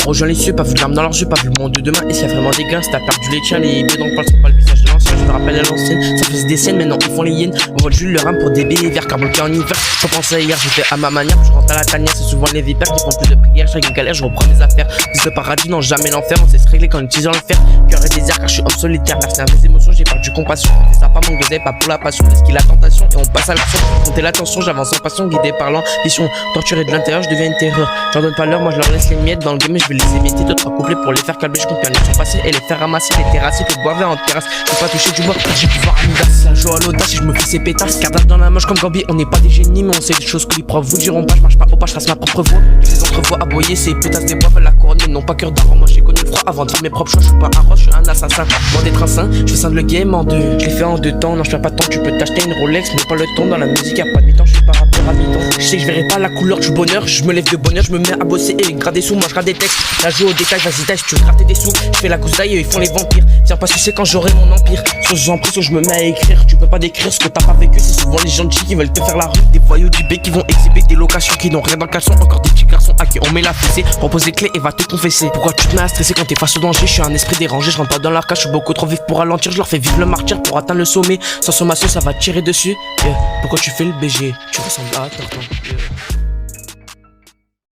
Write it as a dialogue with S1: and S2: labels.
S1: rejoint les cieux, pas vu de larmes dans leurs yeux, pas vu le monde de demain. Et s'il y a vraiment des gains, si t'as perdu les tiens, les baies dans le poil sont pas le visage de l'ancien. Je me rappelle à l'ancienne, ça faisait des scènes, maintenant ils font les hyènes. On voit Jules le rame pour des bébés verts, car bloqué en hiver. J'en pensais hier, j'ai fait à ma manière, je rentre à la tanière, c'est souvent les vipères qui font plus de prières. Chaque galère, je reprends mes affaires. Fils de paradis, non jamais l'enfer, on sait se régler quand on utilise le fer. Cœur et désert, car je suis homme solitaire, merci à mes émotions, j'ai perdu compassion. Ça pas manque d'oseille, pas pour la passion, l'esquive la tentation, et on passe à l'action. Comptez l'attention, j'avance en passion, guidé par l'ambition. Torturé de l'intérieur, je deviens une terreur. J'en donne pas l'heure, moi je leur laisse les miettes dans le game, je vais les émietter. Deux, trois couplets pour les faire calmer, je compte bien les sont passés et les faire ramasser, les terrasser, les boire en terrasse. Je peux pas toucher du bois, j'ai pouvoir à l'audace. La joie à l'audace, si je me fais ces pétasses. Cardage dans la moche comme Gambi, on n'est pas des génies, mais on sait des choses que les profs vous diront pas. Je marche pas au pas, je trace ma propre voix. Je les entrevois aboyer, ces putas des bois veulent la couronne, mais non pas cœur d'arbre. Moi j'ai connu le froid avant de faire mes propres choix, je suis pas un roi, je suis un assassin. Loin d'être un saint, je fais ça de le game en deux. Je l'ai fait en deux temps, non je perds pas de temps, tu peux t'acheter une Rolex, mais pas le temps dans la musique, y'a pas de mi-temps, je suis pas rappeur à mi-temps. Je sais que je verrai pas la couleur du bonheur, je me lève de bonheur, je me mets à bosser et gratter des sous, moi je gratte des textes. La joue au détail, vas-y taille, si tu veux gratter des sous, je fais la gousse d'ail et ils font les vampires. Viens pas sucer quand j'aurai mon empire. Soit j'en prie, soit je me mets à écrire. Tu peux pas décrire ce que t'as pas vécu, c'est souvent les gentils qui veulent te faire la rue. Des voyous du B qui vont exhiber des locations qui n'ont rien dans le caleçon. Encore des petits garçons à qui on met la fessée. Propose les clés et va te confesser. Pourquoi tu te mets à stresser quand t'es face au danger? Je suis un esprit dérangé, je rentre pas dans leur cas, je suis beaucoup trop vif pour ralentir. Je leur fais vivre le martyr pour atteindre le sommet. Sans sommation, ça va tirer dessus. Pourquoi tu fais le BG? Tu ressembles à Tartan.